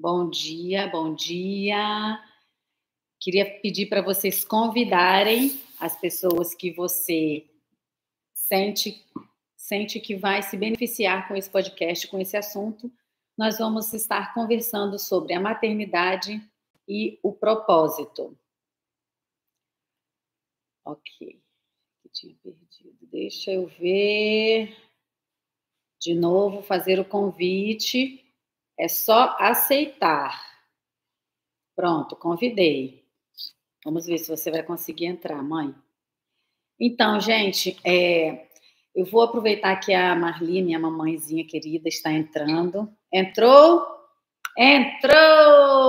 Bom dia, bom dia. Queria pedir para vocês convidarem as pessoas que você sente que vai se beneficiar com esse podcast, com esse assunto. Nós vamos estar conversando sobre a maternidade e o propósito. Ok, que tinha perdido. Deixa eu ver. De novo, fazer o convite. É só aceitar. Pronto, convidei. Vamos ver se você vai conseguir entrar, mãe. Então, gente, eu vou aproveitar que a Marli, minha mamãezinha querida, está entrando. Entrou? Entrou!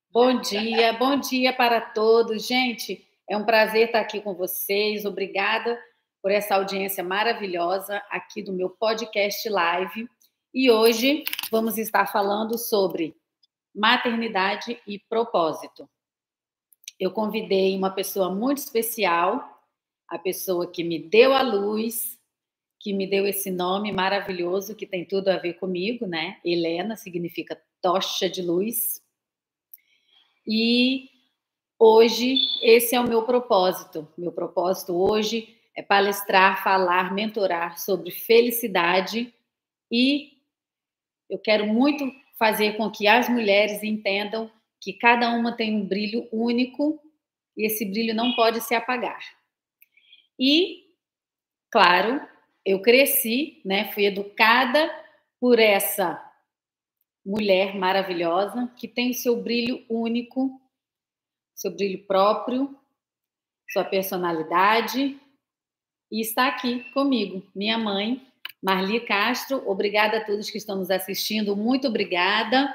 Bom dia para todos. Gente, é um prazer estar aqui com vocês. Obrigada por essa audiência maravilhosa aqui do meu podcast live. E hoje vamos estar falando sobre maternidade e propósito. Eu convidei uma pessoa muito especial, a pessoa que me deu a luz, que me deu esse nome maravilhoso que tem tudo a ver comigo, né? Helena significa tocha de luz. E hoje esse é o meu propósito. Meu propósito hoje é palestrar, falar, mentorar sobre felicidade e eu quero muito fazer com que as mulheres entendam que cada uma tem um brilho único e esse brilho não pode se apagar. E, claro, eu cresci, né, fui educada por essa mulher maravilhosa que tem o seu brilho único, seu brilho próprio, sua personalidade e está aqui comigo, minha mãe, Marli Castro. Obrigada a todos que estão nos assistindo, muito obrigada.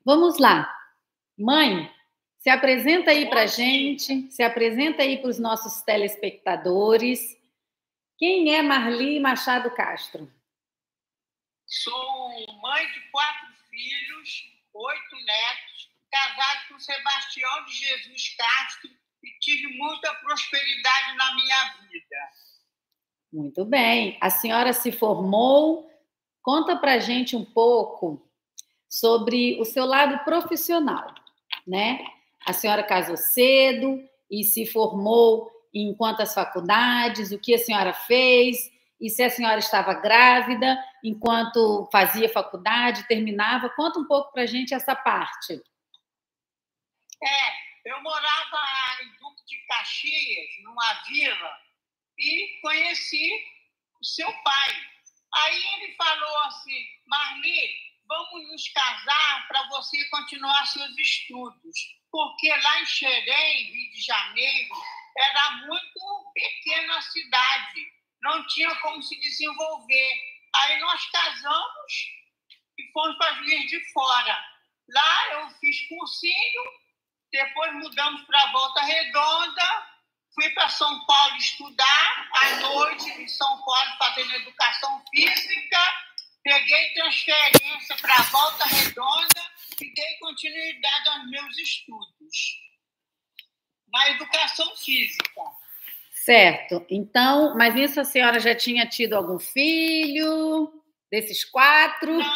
Vamos lá. Mãe, se apresenta aí para a gente, se apresenta aí para os nossos telespectadores. Quem é Marli Machado Castro? Sou mãe de 4 filhos, 8 netos, casado com Sebastião de Jesus Castro e tive muita prosperidade na minha vida. Muito bem. A senhora se formou. Conta para a gente um pouco sobre o seu lado profissional, né? A senhora casou cedo e se formou em quantas faculdades? O que a senhora fez? E se a senhora estava grávida enquanto fazia faculdade, terminava? Conta um pouco para a gente essa parte. Eu morava em Duque de Caxias, numa vila, e conheci o seu pai. Aí ele falou assim: Marli, vamos nos casar para você continuar seus estudos. Porque lá em Xerém, Rio de Janeiro, era muito pequena a cidade, não tinha como se desenvolver. Aí nós casamos e fomos para Juiz de Fora. Lá eu fiz cursinho, depois mudamos para Volta Redonda, fui para São Paulo estudar à noite em São Paulo, fazendo educação física, peguei transferência para Volta Redonda e dei continuidade aos meus estudos na educação física. Certo. Então, mas nisso a senhora já tinha tido algum filho desses 4? Não,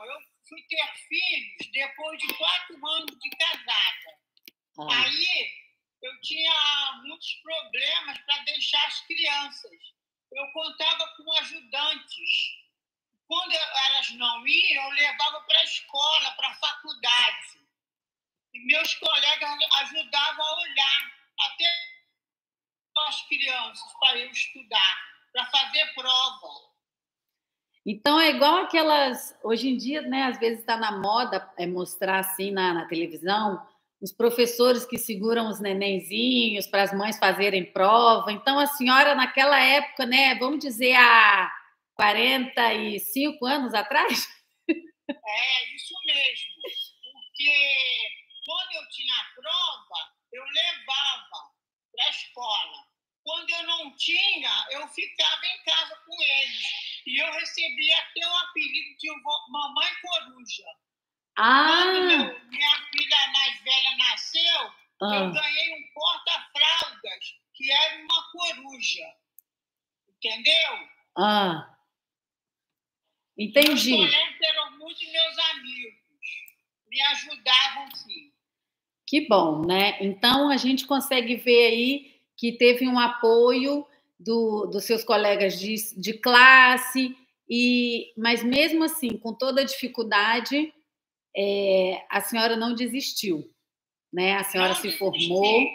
eu fui ter filhos depois de 4 anos de casada. Aí eu tinha muitos problemas para deixar as crianças. Eu contava com ajudantes. Quando elas não iam, eu levava para a escola, para a faculdade. E meus colegas ajudavam a olhar até as crianças para eu estudar, para fazer prova. Então é igual aquelas. Hoje em dia, né? Às vezes está na moda mostrar assim na televisão os professores que seguram os nenenzinhos para as mães fazerem prova. Então a senhora naquela época, né? Vamos dizer há 45 anos atrás? É isso mesmo, porque quando eu tinha a prova, eu levava para a escola. Quando eu não tinha, eu ficava em casa com eles. E eu recebia até o apelido de Mamãe Coruja. Quando minha filha mais velha nasceu, eu ganhei um porta-fraldas, que era uma coruja. Entendeu? Entendi. Meus colegas eram muito meus amigos, me ajudavam, sim. Que bom, né? Então, a gente consegue ver aí que teve um apoio dos seus colegas de classe, mas mesmo assim, com toda a dificuldade, a senhora não desistiu, né? A senhora Não se desisti. formou.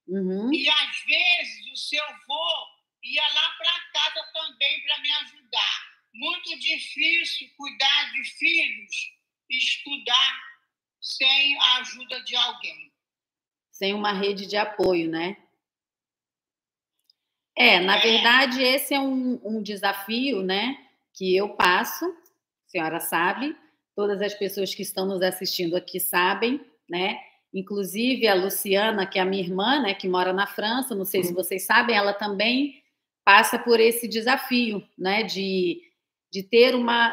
Uhum. E, às vezes, o seu avô ia lá para casa também para me ajudar. Muito difícil cuidar de filhos e estudar sem a ajuda de alguém. Sem uma rede de apoio, né? Na verdade, esse é um desafio, né, que eu passo, a senhora sabe, todas as pessoas que estão nos assistindo aqui sabem, né? Inclusive a Luciana, que é a minha irmã, né, que mora na França, não sei se vocês sabem, ela também passa por esse desafio, né, de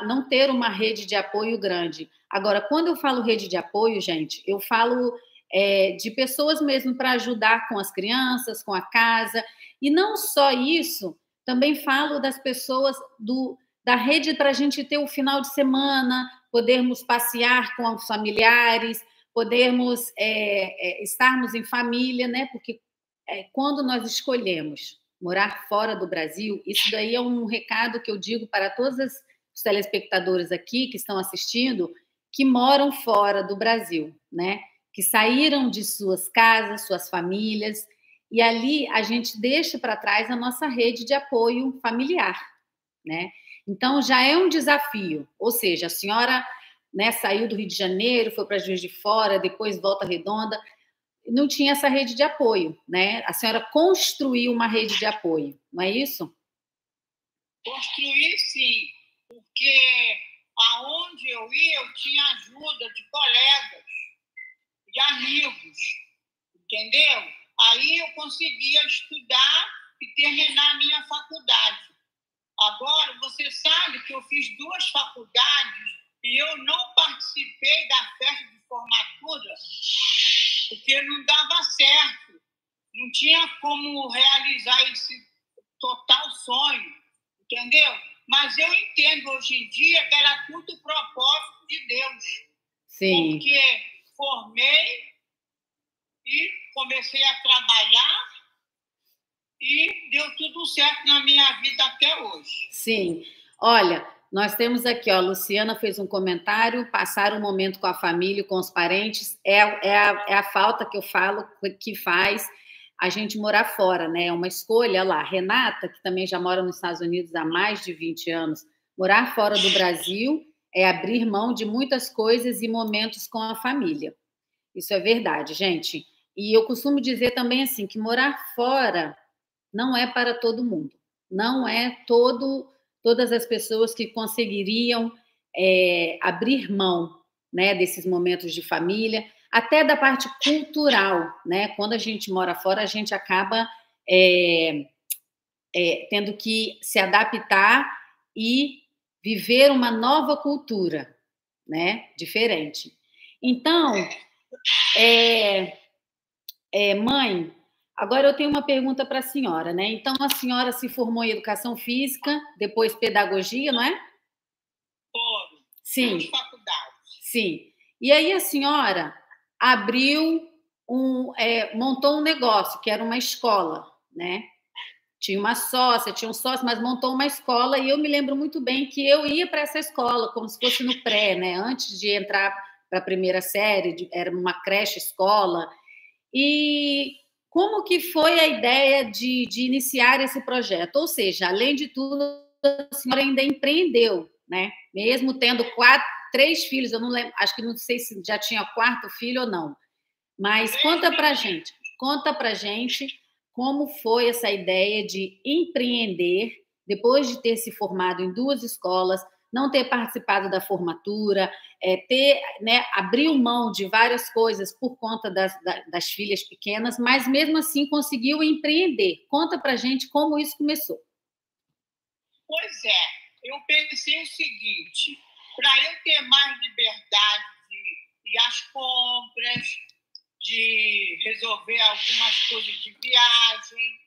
não ter uma rede de apoio grande. Agora, quando eu falo rede de apoio, gente, eu falo de pessoas mesmo para ajudar com as crianças, com a casa. E não só isso, também falo das pessoas da rede para a gente ter o final de semana, podermos passear com os familiares, podermos estarmos em família, né? Porque quando nós escolhemos morar fora do Brasil, isso daí é um recado que eu digo para todos os telespectadores aqui que estão assistindo, que moram fora do Brasil, né? Que saíram de suas casas, suas famílias, e ali a gente deixa para trás a nossa rede de apoio familiar, né? Então já é um desafio, ou seja, a senhora, né, saiu do Rio de Janeiro, foi para Juiz de Fora, depois Volta Redonda, não tinha essa rede de apoio, né? A senhora construiu uma rede de apoio, não é isso? Construí, sim, porque aonde eu ia, eu tinha ajuda de colegas, de amigos, entendeu? Aí eu conseguia estudar e terminar a minha faculdade. Agora, você sabe que eu fiz 2 faculdades e eu não participei da festa de formatura porque não dava certo. Não tinha como realizar esse total sonho, entendeu? Mas eu entendo hoje em dia que era tudo propósito de Deus. Sim. Porque formei e comecei a trabalhar e deu tudo certo na minha vida até hoje. Sim. Olha, nós temos aqui, ó, a Luciana fez um comentário, passar um momento com a família, com os parentes, é a falta que eu falo que faz a gente morar fora, né? É uma escolha lá. Renata, que também já mora nos Estados Unidos há mais de 20 anos, morar fora do Brasil é abrir mão de muitas coisas e momentos com a família. Isso é verdade, gente. E eu costumo dizer também assim, que morar fora não é para todo mundo. Não é todas as pessoas que conseguiriam abrir mão, né, desses momentos de família, até da parte cultural, né? Quando a gente mora fora, a gente acaba tendo que se adaptar e viver uma nova cultura, né? Diferente. Então, mãe, agora eu tenho uma pergunta para a senhora, né? Então, a senhora se formou em educação física, depois pedagogia, não é? Foram. Sim. 2 faculdades. Sim. E aí a senhora abriu montou um negócio, que era uma escola, né? Tinha uma sócia, tinha um sócio, mas montou uma escola e eu me lembro muito bem que eu ia para essa escola, como se fosse no pré, né? Antes de entrar para a primeira série, era uma creche escola. E como que foi a ideia de iniciar esse projeto? Ou seja, além de tudo, a senhora ainda empreendeu, né? Mesmo tendo 3 filhos, eu não lembro, acho que não sei se já tinha 4º filho ou não. Mas conta pra gente como foi essa ideia de empreender depois de ter se formado em 2 escolas, não ter participado da formatura, abriu mão de várias coisas por conta das filhas pequenas, mas mesmo assim conseguiu empreender. Conta pra gente como isso começou. Pois é, eu pensei o seguinte, para eu ter mais liberdade de ir às compras, de resolver algumas coisas de viagem,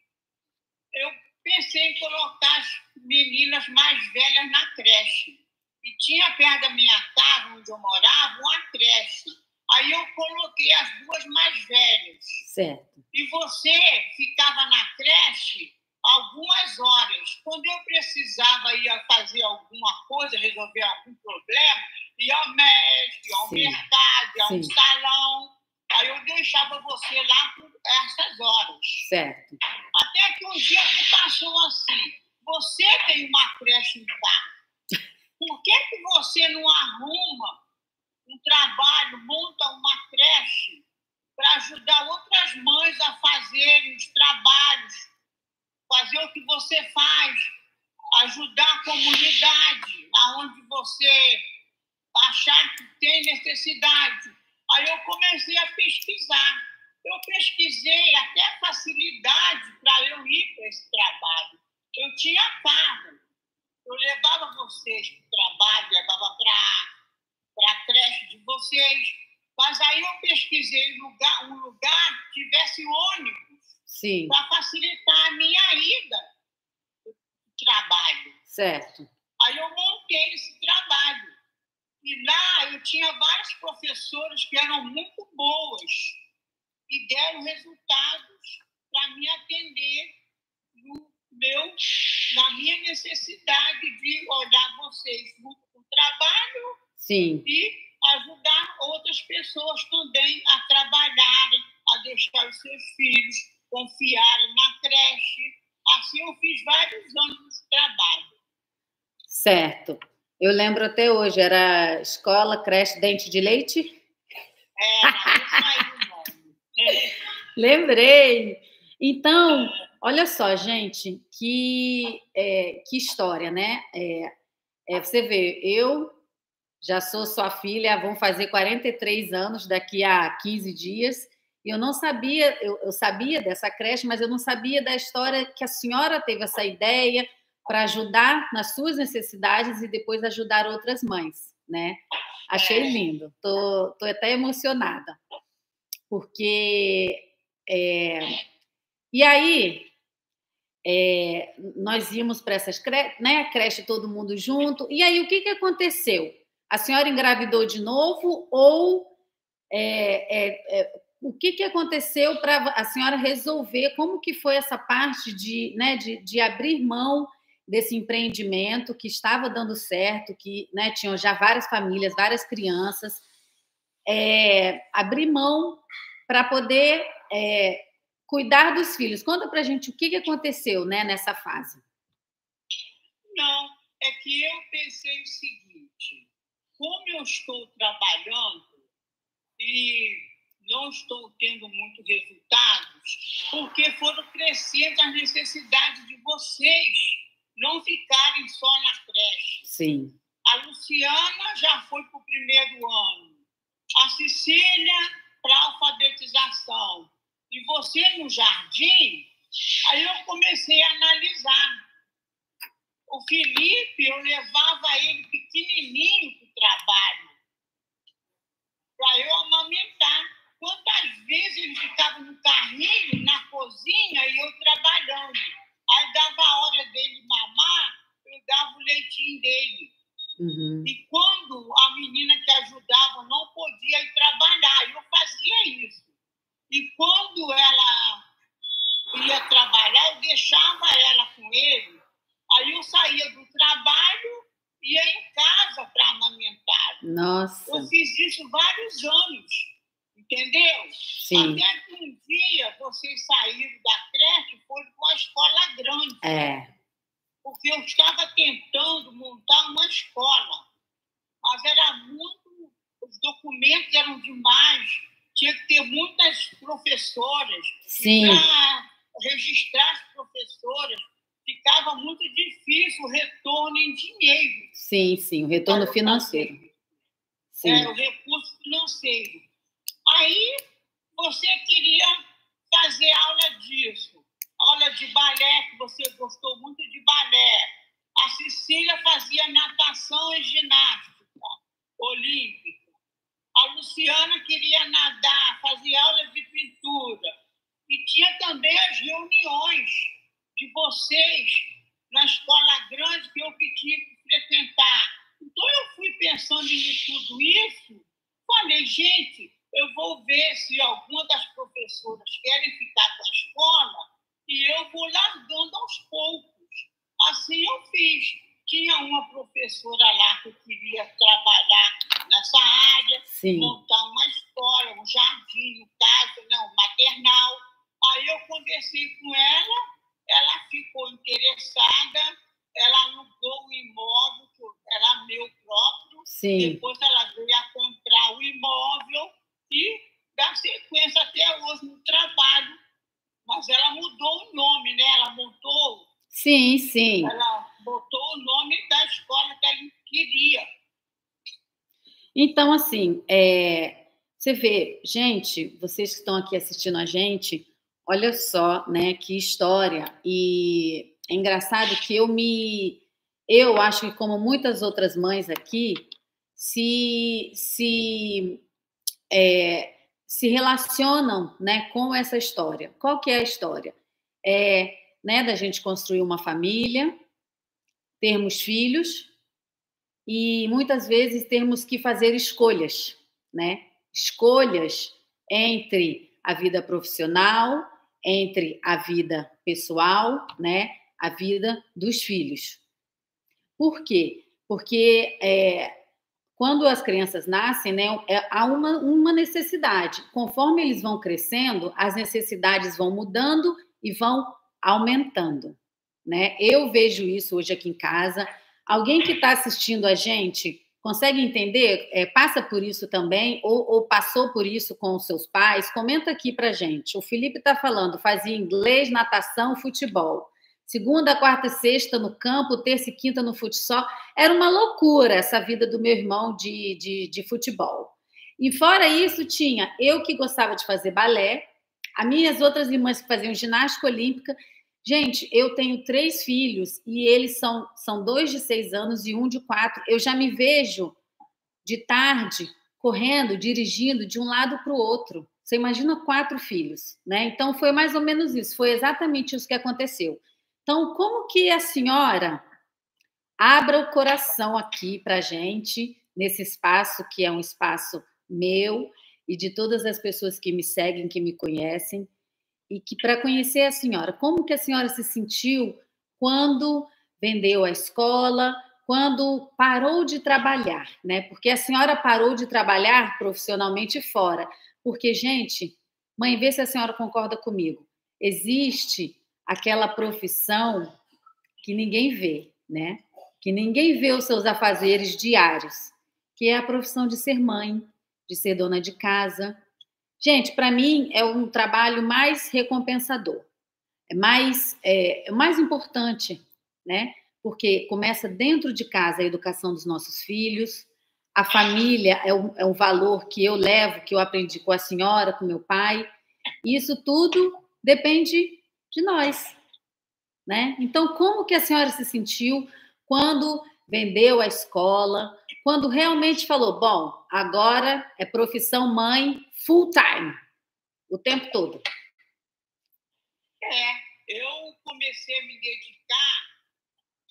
eu pensei em colocar as meninas mais velhas na creche. E tinha perto da minha casa, onde eu morava, uma creche. Aí eu coloquei as duas mais velhas. Certo. E você ficava na creche algumas horas. Quando eu precisava ir fazer alguma coisa, resolver algum problema, ia ao médico, ia ao mercado, ia a um salão. Aí eu deixava você lá por essas horas. Certo. Até que um dia me passou assim: você tem uma creche em casa. Por que você não arruma um trabalho, monta uma creche para ajudar outras mães a fazerem os trabalhos, fazer o que você faz, ajudar a comunidade, aonde você achar que tem necessidade? Aí eu comecei a pesquisar. Eu pesquisei até facilidade para eu ir para esse trabalho. Eu tinha carro. Eu levava vocês para o trabalho, levava para a creche de vocês. Mas aí eu pesquisei um lugar que tivesse ônibus para facilitar a minha ida para o trabalho. Certo. Aí eu montei esse trabalho. E lá eu tinha várias professoras que eram muito boas e deram resultados para me atender na minha necessidade de olhar vocês junto com o trabalho e ajudar outras pessoas também a trabalharem, a deixar os seus filhos confiarem na creche. Assim eu fiz vários anos de trabalho. Certo. Eu lembro até hoje, era escola, creche, dente de leite? Era, isso aí o nome. Lembrei. Então, olha só, gente, que história, né? Você vê, eu já sou sua filha, vão fazer 43 anos daqui a 15 dias, e eu não sabia, eu sabia dessa creche, mas eu não sabia da história que a senhora teve essa ideia para ajudar nas suas necessidades e depois ajudar outras mães, né? Achei lindo, tô até emocionada, porque e aí nós íamos para essas creche todo mundo junto, e aí o que aconteceu? A senhora engravidou de novo ou o que aconteceu para a senhora resolver? Como que foi essa parte de abrir mão desse empreendimento que estava dando certo, que tinham já várias famílias, várias crianças, abrir mão para poder cuidar dos filhos? Conta para a gente o que aconteceu nessa fase. Não, é que eu pensei o seguinte: como eu estou trabalhando e não estou tendo muitos resultados, porque foram crescendo as necessidades de vocês não ficarem só na creche. Sim. A Luciana já foi para o primeiro ano, a Cecília para a alfabetização, e você no jardim. Aí eu comecei a analisar. O Felipe, eu levava ele pequenininho para o trabalho, para eu amamentar. Quantas vezes ele ficava no carrinho, na cozinha, e eu trabalhando. Aí dava a hora dele mamar, eu dava o leitinho dele. Uhum. E quando a menina que ajudava não podia ir trabalhar, eu fazia isso. E quando ela ia trabalhar, eu deixava ela com ele. Aí eu saía do trabalho e ia em casa para amamentar. Nossa. Eu fiz isso vários anos, entendeu? Sim. Até que um dia vocês saíram da creche e foram para uma escola grande. Porque eu estava tentando montar uma escola, mas era muito, os documentos eram demais, tinha que ter muitas professoras. Sim. Para registrar as professoras, ficava muito difícil o retorno em dinheiro. Sim, sim, o retorno financeiro. Sim. O recurso financeiro. Aí você queria fazer aula disso, aula de balé, que você gostou muito de balé. A Cecília fazia natação e ginástica olímpica. A Luciana queria nadar, fazia aula de pintura. E tinha também as reuniões de vocês na escola grande que eu tinha que frequentar. Então eu fui pensando em tudo isso, falei, gente, eu vou ver se alguma das professoras querem ficar com a escola e eu vou largando aos poucos. Assim eu fiz. Tinha uma professora lá que queria trabalhar nessa área, Sim. montar uma escola, um jardim, no caso, né, um maternal. Aí eu conversei com ela ficou interessada, ela alugou o imóvel, que era meu próprio. Sim. Depois ela veio a comprar o imóvel e dá sequência até hoje no trabalho. Mas ela mudou o nome, né? Ela montou. Sim, sim. Ela botou o nome da escola que ela queria. Então, assim, você vê, gente, vocês que estão aqui assistindo a gente, olha só, né, que história. E é engraçado que eu acho que como muitas outras mães aqui, se relacionam, né, com essa história. Qual que é a história? Né, da gente construir uma família, termos filhos e muitas vezes termos que fazer escolhas, né? Escolhas entre a vida profissional, entre a vida pessoal, né? A vida dos filhos. Por quê? Porque quando as crianças nascem, né, há uma necessidade. Conforme eles vão crescendo, as necessidades vão mudando e vão aumentando, né? Eu vejo isso hoje aqui em casa. Alguém que está assistindo a gente consegue entender? Passa por isso também ou passou por isso com os seus pais? Comenta aqui para gente. O Felipe está falando, fazia inglês, natação, futebol. Segunda, quarta e sexta no campo, terça e quinta no futsal. Era uma loucura essa vida do meu irmão de futebol. E fora isso, tinha eu que gostava de fazer balé, as minhas outras irmãs que faziam ginástica olímpica. Gente, eu tenho 3 filhos e eles são 2 de 6 anos e um de 4. Eu já me vejo de tarde correndo, dirigindo de um lado para o outro. Você imagina 4 filhos, né? Então foi mais ou menos isso, foi exatamente isso que aconteceu. Então, como que a senhora abra o coração aqui para a gente, nesse espaço que é um espaço meu e de todas as pessoas que me seguem, que me conhecem, e que para conhecer a senhora, como que a senhora se sentiu quando vendeu a escola, quando parou de trabalhar, né? Porque a senhora parou de trabalhar profissionalmente fora. Porque, gente, mãe, vê se a senhora concorda comigo. Existe aquela profissão que ninguém vê, né? Que ninguém vê os seus afazeres diários, que é a profissão de ser mãe, de ser dona de casa. Gente, para mim é um trabalho mais recompensador, mais importante, né? Porque começa dentro de casa a educação dos nossos filhos, a família é um valor que eu levo, que eu aprendi com a senhora, com meu pai. E isso tudo depende de nós, né? Então, como que a senhora se sentiu quando vendeu a escola, quando realmente falou, bom, agora é profissão mãe full time, o tempo todo? Eu comecei a me dedicar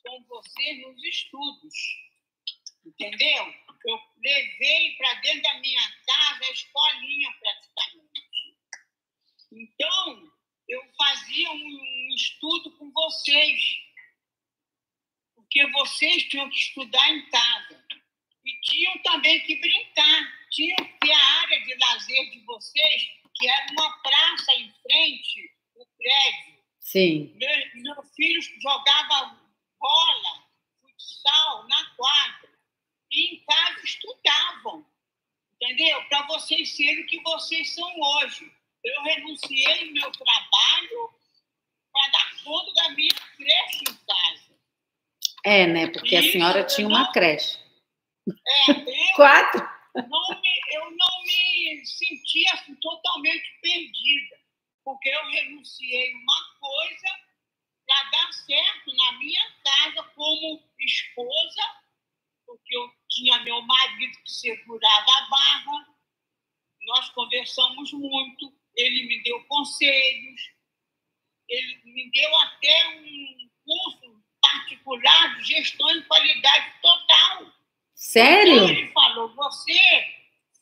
com você nos estudos, entendeu? Eu levei para dentro da minha casa a escolinha praticamente. Então, eu fazia um estudo com vocês, porque vocês tinham que estudar em casa e tinham também que brincar, tinham que ter a área de lazer de vocês, que era uma praça em frente ao prédio. Sim. Meus filhos jogavam bola, futsal na quadra e em casa estudavam, entendeu? Para vocês serem o que vocês são hoje. Eu renunciei ao meu trabalho para dar conta da minha creche em casa. Né? Porque a senhora tinha uma creche. 4? Eu não me sentia assim, totalmente perdida, porque eu renunciei uma coisa para dar certo na minha casa como esposa, porque eu tinha meu marido que segurava a barra, nós conversamos muito, ele me deu conselhos, ele me deu até um curso particular de gestão de qualidade total. Sério? Então, ele falou, você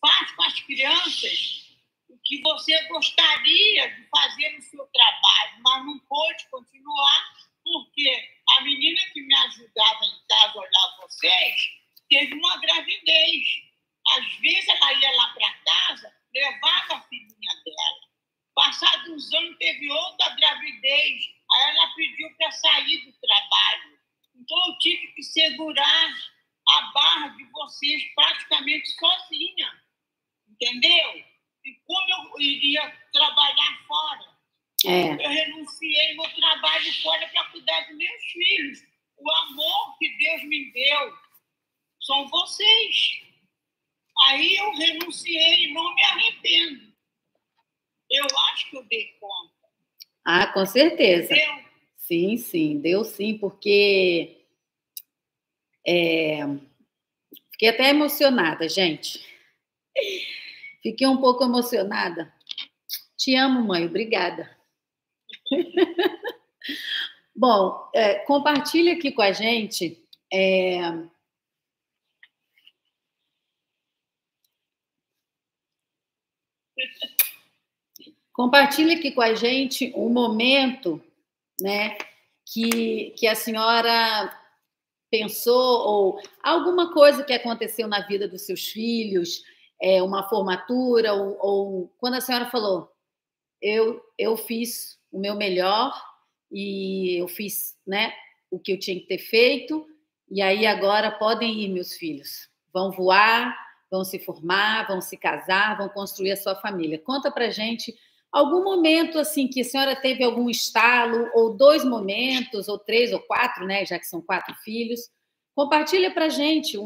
faz com as crianças o que você gostaria de fazer no seu trabalho, mas não pôde continuar, porque a menina que me ajudava em casa a olhar vocês teve uma gravidez. Às vezes ela ia lá para casa, levava a filhinha dela. Passados uns anos teve outra gravidez, aí ela pediu para sair do trabalho. Então eu tive que segurar a barra de vocês praticamente sozinha, entendeu? E como eu iria trabalhar fora? Eu renunciei meu trabalho fora para cuidar dos meus filhos. O amor que Deus me deu são vocês. Aí eu renunciei e não me arrependo. Eu acho que eu dei conta. Ah, com certeza. Deu? Sim, sim, deu sim, porque fiquei até emocionada, gente. Fiquei um pouco emocionada. Te amo, mãe, obrigada. Bom, compartilha aqui com a gente. Compartilha aqui com a gente um momento, né, que a senhora pensou, ou alguma coisa que aconteceu na vida dos seus filhos, uma formatura, ou quando a senhora falou, eu fiz o meu melhor e eu fiz, né, o que eu tinha que ter feito, e aí agora podem ir, meus filhos. Vão voar, vão se formar, vão se casar, vão construir a sua família. Conta pra gente algum momento assim que a senhora teve algum estalo, ou 2 momentos, ou 3 ou 4, né, já que são 4 filhos. Compartilha pra gente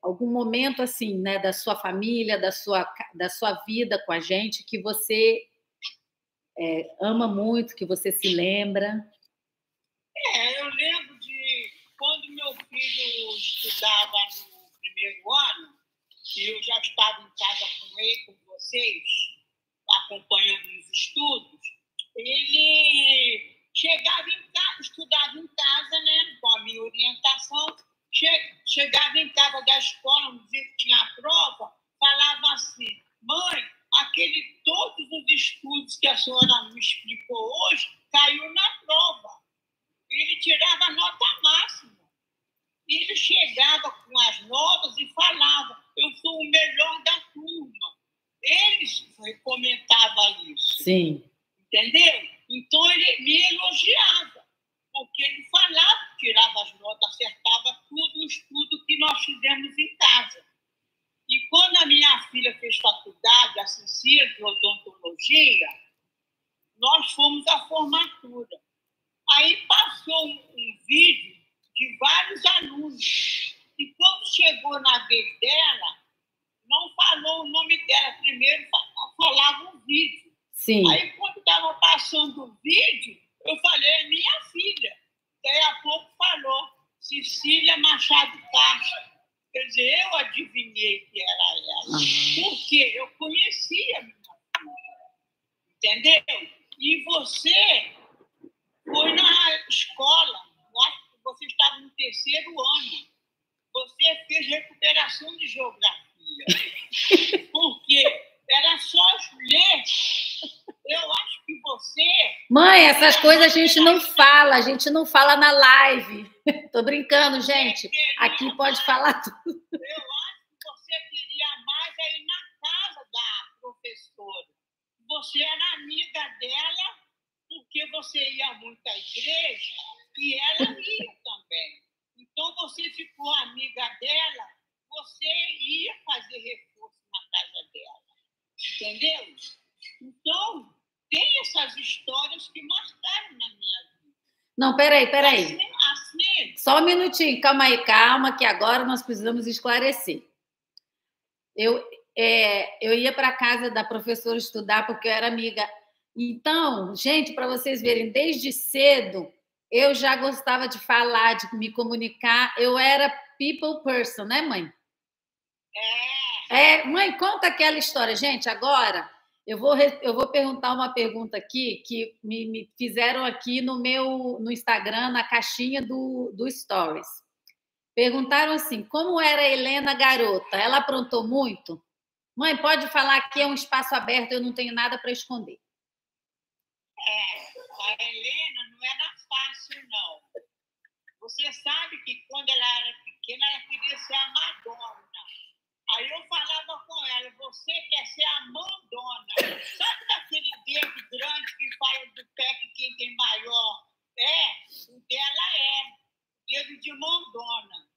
algum momento assim, né, da sua família, da sua vida com a gente, que você ama muito, que você se lembra. Eu lembro de quando meu filho estudava no primeiro ano, e eu já estava em casa com ele, com vocês, acompanhando os estudos, ele chegava em casa, estudava em casa, né, com a minha orientação, chegava em casa da escola, no dia que tinha a prova, falava assim, mãe, todos os estudos que a senhora me explicou hoje caiu na prova. Ele tirava nota máxima. E ele chegava com as notas e falava, eu sou o melhor da turma. Ele comentava isso. Sim. Entendeu? Então ele me elogiava, porque ele falava, tirava as notas, acertava tudo o estudo que nós fizemos em casa. E quando a minha filha fez faculdade, a Cecília, de odontologia, nós fomos à formatura. Aí passou um vídeo de vários alunos. E quando chegou na vez dela, não falou o nome dela. Primeiro falava um vídeo. Sim. Aí quando estava passando o vídeo, eu falei, é minha filha. Daí a pouco falou, Cecília Machado Castro. Quer dizer, eu adivinhei que era ela. Porque eu conhecia a minha filha. Entendeu? E você foi na escola, você estava no 3º ano. Você fez recuperação de geografia. Porque era só ler. Eu acho que você... Mãe, essas coisas a gente não fala na live. Tô brincando, gente. Aqui pode falar tudo. Eu acho que você queria mais aí na casa da professora. Você era amiga dela, porque você ia muito à igreja e ela ia também. Então, você ficou amiga dela, você ia fazer reforço na casa dela. Entendeu? Então, tem essas histórias que marcaram na minha vida. Não, peraí. Assim... Só um minutinho, calma, que agora nós precisamos esclarecer. Eu ia para a casa da professora estudar porque eu era amiga. Então, gente, para vocês verem, desde cedo eu já gostava de falar, de me comunicar. Eu era people person, né, mãe? Mãe, conta aquela história. Gente, agora eu vou perguntar uma pergunta aqui que me fizeram aqui no Instagram, na caixinha do Stories. Perguntaram assim, como era a Helena garota? Ela aprontou muito? Mãe, pode falar que é um espaço aberto, eu não tenho nada para esconder. A Helena não era fácil, não. Você sabe que quando ela era pequena, ela queria ser a Madonna. Aí eu falava com ela, você quer ser a Mandona. Sabe daquele dedo grande que fala do pé que quem tem maior? O dela dedo de Mandona.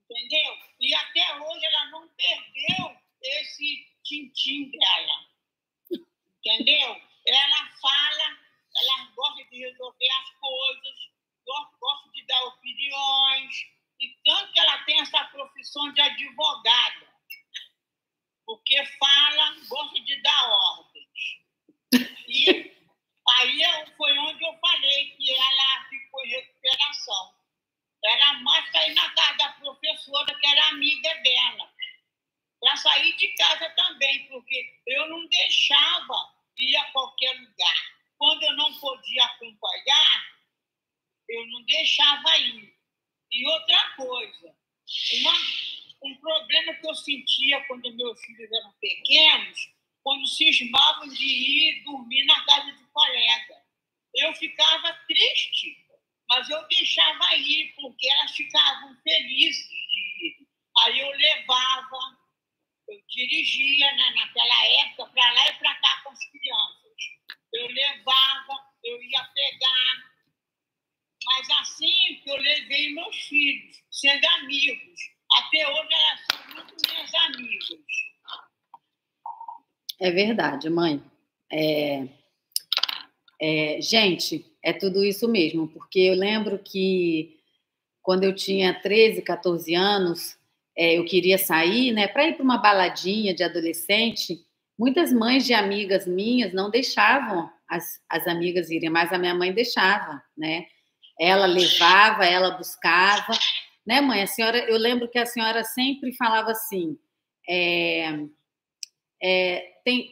Entendeu? E até hoje ela não perdeu esse tintim dela. Entendeu? Ela fala, ela gosta de resolver as coisas, gosta de dar opiniões, e tanto que ela tem essa profissão de advogada, porque fala, gosta de dar ordens. E aí foi onde eu falei que ela ficou em recuperação. Era mais para ir na casa da professora, que era amiga dela, para sair de casa também, porque eu não deixava ir a qualquer lugar. Quando eu não podia acompanhar, eu não deixava ir. E outra coisa, um problema que eu sentia quando meus filhos eram pequenos, quando cismavam de ir dormir na casa de colega. Eu ficava triste, mas eu deixava ir, porque elas ficavam felizes de ir. Aí eu levava, eu dirigia, né, naquela época, para lá e para cá com as crianças. Eu levava, eu ia pegar. Mas assim que eu levei meus filhos, sendo amigos. Até hoje elas são muito minhas amigas. É verdade, mãe. Gente, é tudo isso mesmo, porque eu lembro que quando eu tinha 13, 14 anos, eu queria sair, né, para ir para uma baladinha de adolescente. Muitas mães de amigas minhas não deixavam as amigas irem, mas a minha mãe deixava, né? Ela levava, ela buscava, né, mãe? A senhora, eu lembro que a senhora sempre falava assim: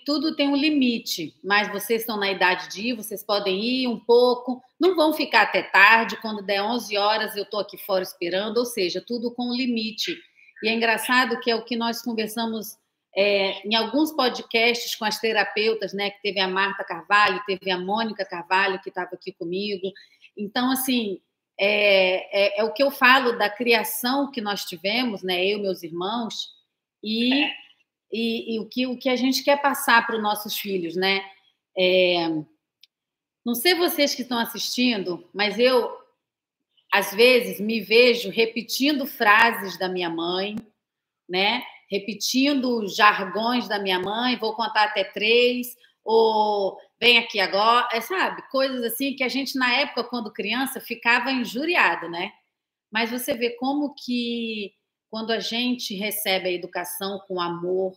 tudo tem um limite, mas vocês estão na idade de ir, vocês podem ir um pouco, não vão ficar até tarde, quando der 11 horas eu estou aqui fora esperando, ou seja, tudo com limite. E é engraçado que é o que nós conversamos em alguns podcasts com as terapeutas, né, que teve a Marta Carvalho, teve a Mônica Carvalho, que estava aqui comigo. Então, assim, é o que eu falo da criação que nós tivemos, né, eu e meus irmãos, e o que a gente quer passar para os nossos filhos, né? Não sei vocês que estão assistindo, mas eu, às vezes, me vejo repetindo frases da minha mãe, né? Repetindo jargões da minha mãe, vou contar até 3, ou vem aqui agora, sabe? Coisas assim que a gente, na época, quando criança, ficava injuriado, né? Mas você vê como que, quando a gente recebe a educação com amor,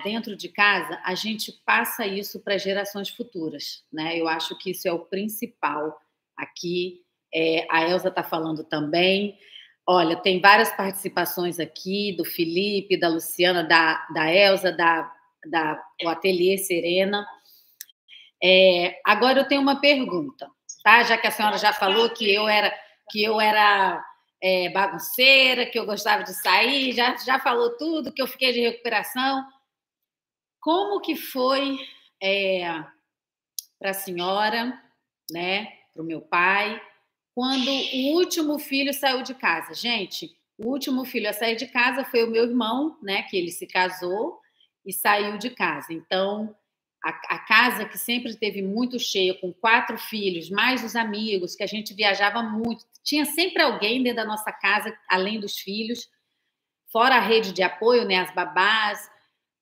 dentro de casa, a gente passa isso para gerações futuras, né? Eu acho que isso é o principal aqui. A Elza está falando também. Olha, tem várias participações aqui do Felipe, da Luciana, da Elza, do Ateliê Serena. Agora eu tenho uma pergunta, tá? Já que a senhora já falou que eu era bagunceira, que eu gostava de sair, já falou tudo, que eu fiquei de recuperação. Como que foi para a senhora, né, para o meu pai, quando o último filho saiu de casa? Gente, o último filho a sair de casa foi o meu irmão, né, que ele se casou e saiu de casa. Então, a casa que sempre teve muito cheia, com 4 filhos, mais os amigos, que a gente viajava muito, tinha sempre alguém dentro da nossa casa, além dos filhos, fora a rede de apoio, né, as babás.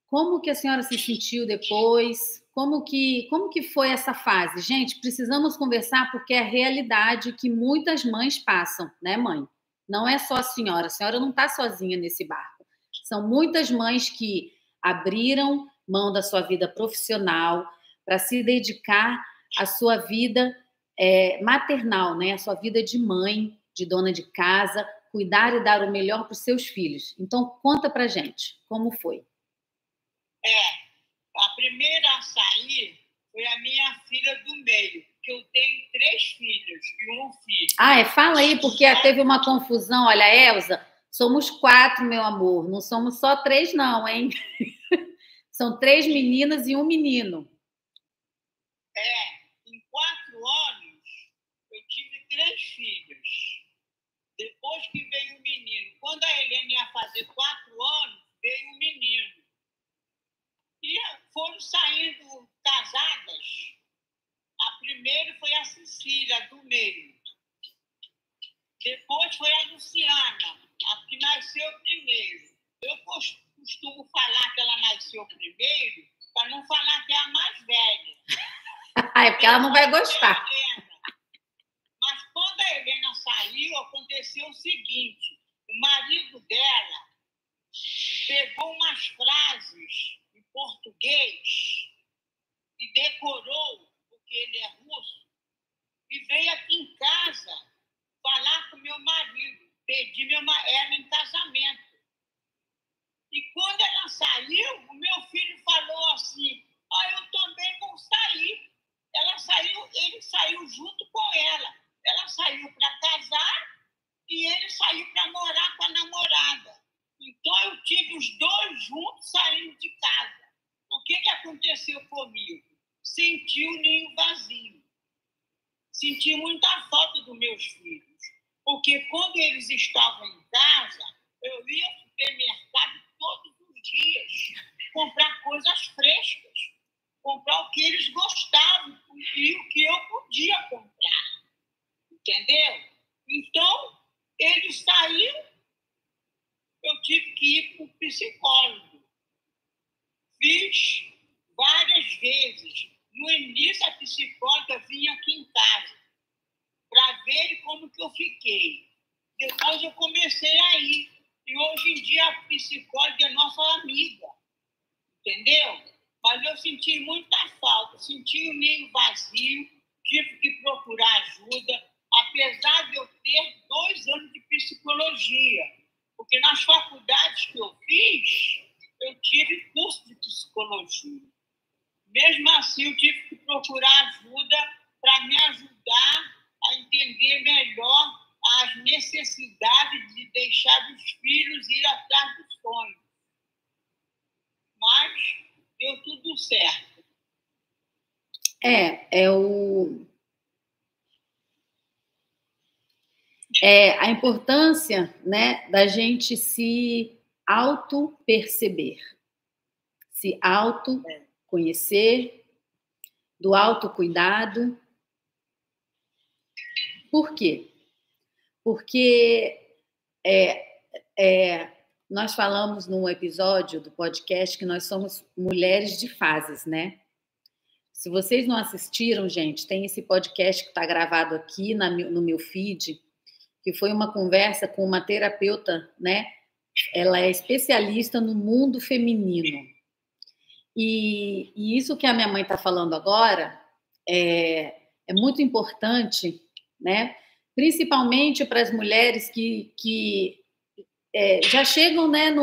Como que a senhora se sentiu depois? Como que foi essa fase? Gente, precisamos conversar porque é a realidade que muitas mães passam, né, mãe? Não é só a senhora não está sozinha nesse barco. São muitas mães que abriram mão da sua vida profissional para se dedicar à sua vida maternal, né? A sua vida de mãe, de dona de casa, cuidar e dar o melhor para os seus filhos. Então, conta pra gente, como foi? A primeira a sair foi a minha filha do meio. que eu tenho 3 filhos e um filho. Fala aí, porque teve uma confusão. Olha, Elza, somos 4, meu amor. Não somos só 3, não, hein? São 3 meninas e um menino. Em 4 anos, eu tive 3 filhos. Depois que veio o menino. Quando a Helena ia fazer 4 anos, veio o menino. E foram saindo casadas. A primeira foi a Cecília, do meio. Depois foi a Luciana, a que nasceu primeiro. Eu costumo falar que ela nasceu primeiro, para não falar que é a mais velha. É porque ela não vai gostar. Mas quando a Helena saiu, aconteceu o seguinte: o marido dela pegou umas frases em português e decorou, porque ele é russo, e veio aqui em casa falar com meu marido, pedir ela em casamento. E quando ela saiu, o meu filho falou assim: eu também vou sair. Ele saiu junto com ela. Ela saiu para casar e ele saiu para morar com a namorada. Então eu tive os 2 juntos saindo de casa. O que aconteceu comigo? Senti o ninho vazio. Senti muita falta dos meus filhos. Porque quando eles estavam em casa, eu ia ao supermercado todos os dias comprar coisas frescas, comprar o que eles gostavam e o que eu podia comprar. Entendeu? Então, eles saíram, eu tive que ir para o psicólogo. Fiz várias vezes. No início, a psicóloga vinha aqui em casa para ver como que eu fiquei. Depois eu comecei a ir. E hoje em dia a psicóloga é nossa amiga. Entendeu? Mas eu senti muita falta. Senti o ninho vazio. Tive que procurar ajuda. Apesar de eu ter 2 anos de psicologia. Porque nas faculdades que eu fiz, eu tive curso de psicologia. Mesmo assim, eu tive que procurar ajuda para me ajudar a entender melhor as necessidades de deixar os filhos ir atrás dos sonhos. Mas deu tudo certo. A importância, né, da gente se auto-perceber, se auto-conhecer, do autocuidado. Por quê? Porque nós falamos num episódio do podcast que nós somos mulheres de fases, né? Se vocês não assistiram, gente, tem esse podcast que está gravado aqui no meu feed, que foi uma conversa com uma terapeuta, né? Ela é especialista no mundo feminino. E isso que a minha mãe está falando agora é muito importante, né? Principalmente para as mulheres que já chegam, né,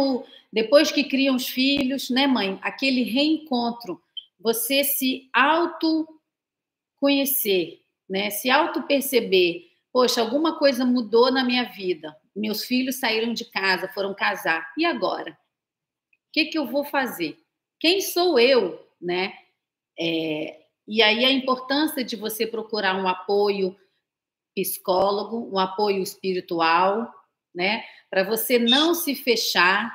depois que criam os filhos, né, mãe? Aquele reencontro, você se autoconhecer, né? Se autoperceber. Poxa, alguma coisa mudou na minha vida. Meus filhos saíram de casa, foram casar. E agora? O que eu vou fazer? Quem sou eu, né? E aí a importância de você procurar um apoio psicólogo, um apoio espiritual, né? Para você não se fechar,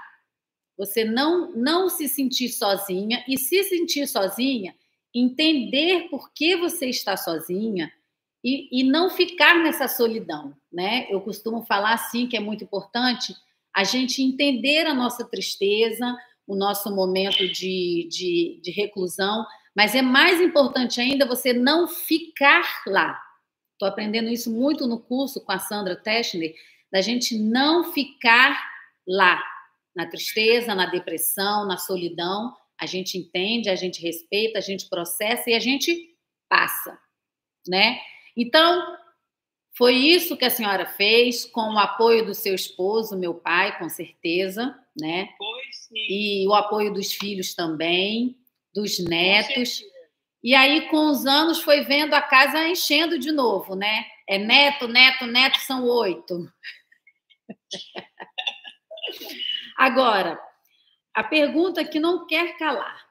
você não se sentir sozinha e se sentir sozinha, entender por que você está sozinha e não ficar nessa solidão, né? Eu costumo falar assim que é muito importante a gente entender a nossa tristeza, o nosso momento de reclusão, mas é mais importante ainda você não ficar lá. Estou aprendendo isso muito no curso com a Sandra Teschner, da gente não ficar lá, na tristeza, na depressão, na solidão. A gente entende, a gente respeita, a gente processa e a gente passa, né? Então, foi isso que a senhora fez, com o apoio do seu esposo, meu pai, com certeza, né? Foi, sim. E o apoio dos filhos também, dos netos. E aí, com os anos, foi vendo a casa enchendo de novo, né? É neto, neto, neto, são 8. Agora, a pergunta que não quer calar.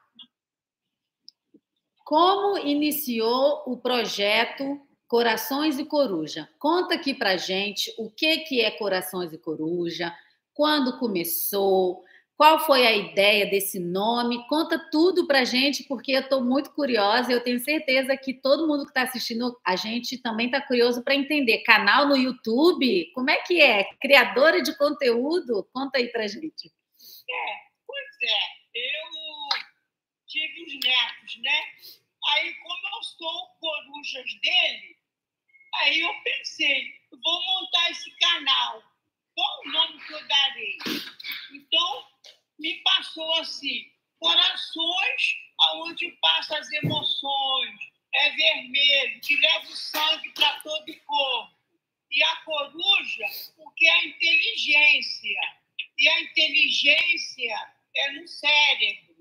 Como iniciou o projeto Corações e Coruja? Conta aqui pra gente o que é Corações e Coruja, quando começou, qual foi a ideia desse nome? Conta tudo pra gente, porque eu estou muito curiosa. Eu tenho certeza que todo mundo que está assistindo a gente também está curioso para entender. Canal no YouTube? Como é que é? Criadora de conteúdo? Conta aí pra gente. Pois é. Eu tive os netos, né? Aí, como eu sou corujas dele, aí eu pensei, vou montar esse canal. Qual o nome que eu darei? Então, me passou assim, corações aonde passa as emoções, é vermelho, que leva o sangue para todo o corpo. E a coruja, porque é a inteligência. E a inteligência é no cérebro.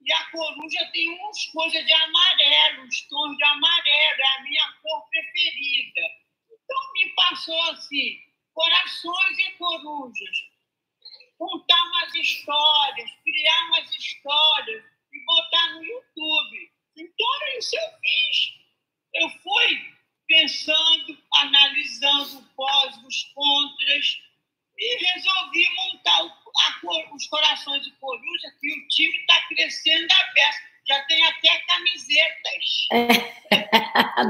E a coruja tem umas coisas de amarelo, uns tons de amarelo, é a minha cor preferida. Então, me passou assim, corações e corujas. Contar umas histórias, criar umas histórias e botar no YouTube. Então, isso eu fiz. Eu fui pensando, analisando os pós, os contras, e resolvi montar os Corações de Coruja, que o time está crescendo a beça. Já tem até camisetas.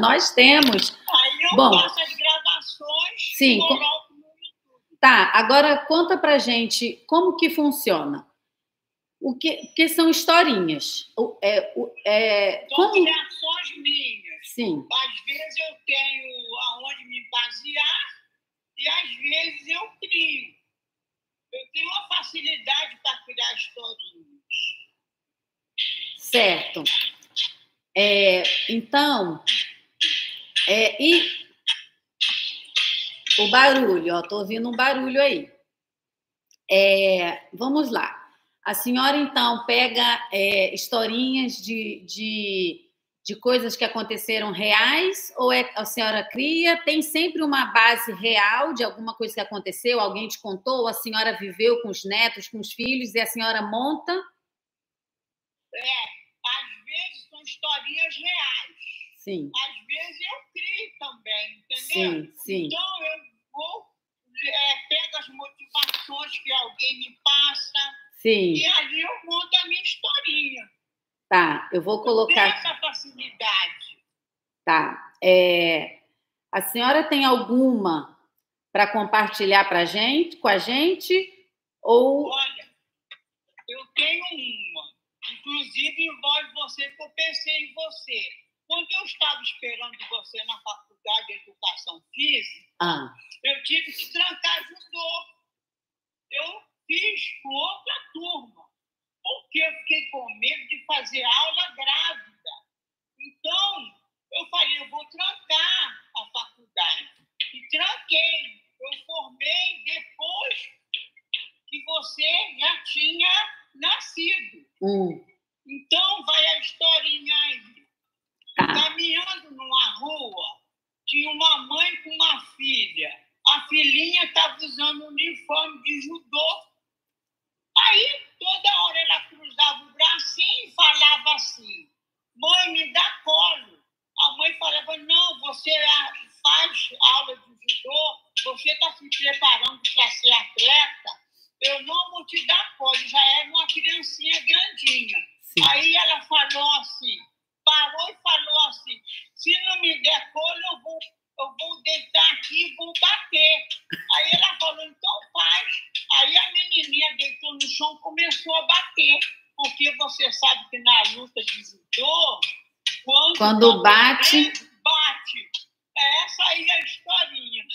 Nós temos. Aí eu faço as gravações e coloco no YouTube. Tá, agora conta pra gente como que funciona. O que são historinhas? São criações minhas. Sim. Às vezes eu tenho aonde me basear e às vezes eu crio. Eu tenho uma facilidade para criar historinhas. Certo. Então, e o barulho, ó, tô ouvindo um barulho aí. Vamos lá. A senhora, então, pega historinhas de coisas que aconteceram reais, ou a senhora cria? Tem sempre uma base real de alguma coisa que aconteceu? Alguém te contou? Ou a senhora viveu com os netos, com os filhos, e a senhora monta? Às vezes são historinhas reais. Sim. Às vezes eu crio também, entendeu? Sim, sim. Então eu vou, pego as motivações que alguém me passa. Sim. E ali eu monto a minha historinha. Tá, eu vou colocar. Eu tenho essa facilidade. Tá. A senhora tem alguma para compartilhar com a gente? Ou... Olha, eu tenho uma. Inclusive envolve você, que eu pensei em você. Quando eu estava esperando você na faculdade de Educação Física, eu tive que trancar judô. Eu fiz com outra turma, porque eu fiquei com medo de fazer aula grávida. Então, eu falei, eu vou trancar a faculdade. E tranquei. Eu formei depois que você já tinha nascido. Então, vai a historinha aí. Caminhando numa rua, tinha uma mãe com uma filha. A filhinha estava usando um uniforme de judô. Aí, toda hora ela cruzava o bracinho e falava assim, mãe, me dá colo. A mãe falava, não, você faz aula de judô, você está se preparando para ser atleta, eu não vou te dar colo. Já era uma criancinha grandinha. Sim. Aí ela falou assim, parou e falou assim, se não me der colo, eu vou deitar aqui e vou bater. Aí ela falou, então faz. Aí a menininha deitou no chão e começou a bater. Porque você sabe que na luta de judô, quando bate... Essa aí é a historinha.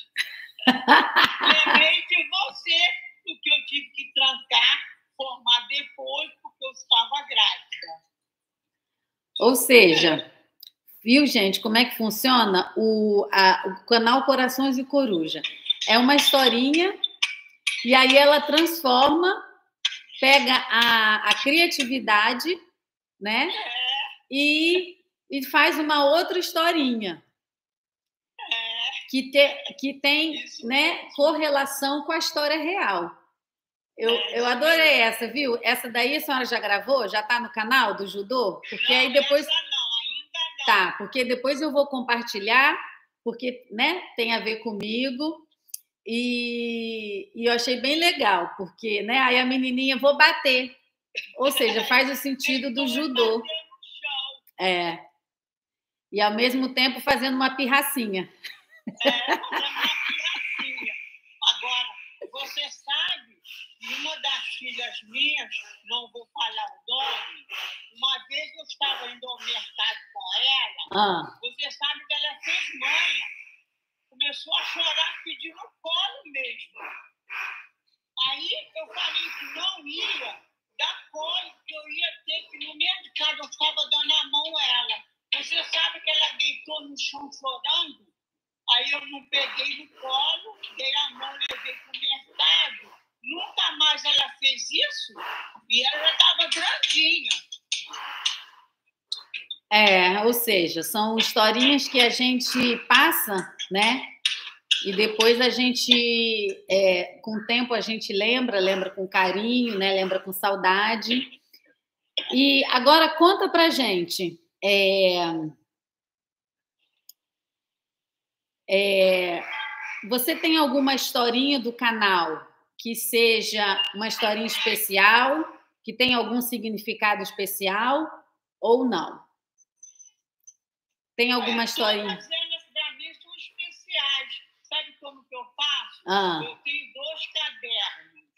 Lembrei de você, porque eu tive que trancar, formar depois, porque eu estava grávida. Ou seja, viu, gente, como é que funciona o canal Corações e Coruja? É uma historinha e aí ela transforma, pega a criatividade, né? E e faz uma outra historinha que tem, né, correlação com a história real. Eu adorei essa, viu? Essa daí a senhora já gravou? Já está no canal do judô? Porque Não, aí depois... essa não, ainda não. Tá, porque depois eu vou compartilhar, porque, né, tem a ver comigo. E eu achei bem legal, porque, né, aí a menininha, vou bater. Ou seja, faz o sentido do judô. É. E ao mesmo tempo fazendo uma pirracinha. Fazendo uma pirracinha. Agora, você sabe, uma das filhas minhas, não vou falar o nome, uma vez eu estava indo ao mercado com ela, você sabe que ela fez manha. Começou a chorar, pedindo colo mesmo. Aí eu falei que não ia dar colo, que eu ia ter que, no mercado, eu estava dando a mão a ela. Você sabe que ela deitou no chão chorando? Aí eu não peguei no colo, dei a mão, levei para o mercado. Nunca mais ela fez isso e ela já estava grandinha. Ou seja, são historinhas que a gente passa, né? E depois a gente, com o tempo, a gente lembra com carinho, né? Lembra com saudade. E agora conta pra gente. Você tem alguma historinha do canal que seja uma historinha especial, que tenha algum significado especial ou não? Tem alguma historinha? Todas elas, para mim, são especiais. Sabe como que eu faço? Eu tenho 2 cadernos.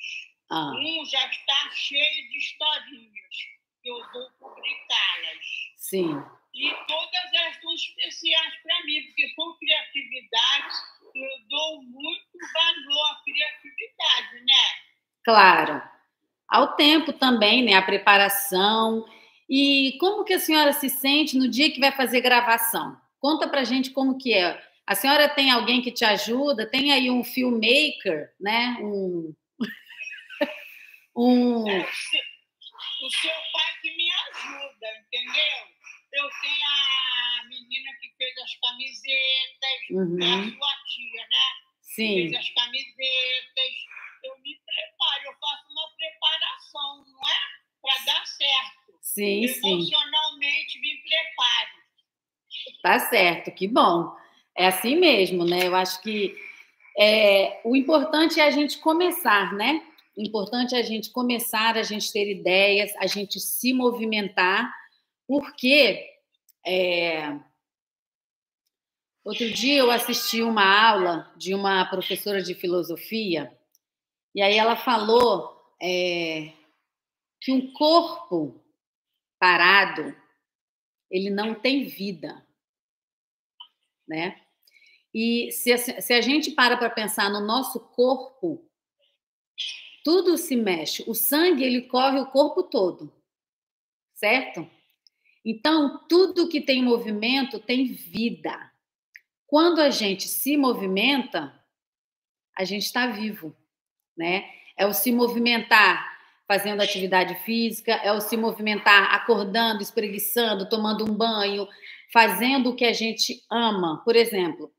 Um já está cheio de historinhas, que eu vou publicá-las. Sim. E todas elas são especiais para mim, porque são criatividades, eu dou muito valor à criatividade, né? Claro. Ao tempo também, né? A preparação. E como que a senhora se sente no dia que vai fazer gravação? Conta pra gente como que é. A senhora tem alguém que te ajuda? Tem aí um filmmaker, né? O seu pai que me ajuda, entendeu? Eu tenho a menina que fez as camisetas, é a sua tia, né? Sim. Fez as camisetas. Eu me preparo, eu faço uma preparação, não é? Para dar certo. Sim, emocionalmente me preparo. Tá certo, que bom. É assim mesmo, né? Eu acho que o importante é a gente começar, né? O importante é a gente começar, a gente ter ideias, a gente se movimentar, porque outro dia eu assisti uma aula de uma professora de filosofia e aí ela falou que um corpo parado ele não tem vida, né? E se a gente para pensar no nosso corpo, tudo se mexe. O sangue, ele corre o corpo todo, certo? Então, tudo que tem movimento tem vida. Quando a gente se movimenta, a gente está vivo, né? É o se movimentar fazendo atividade física, é o se movimentar acordando, espreguiçando, tomando um banho, fazendo o que a gente ama. Por exemplo,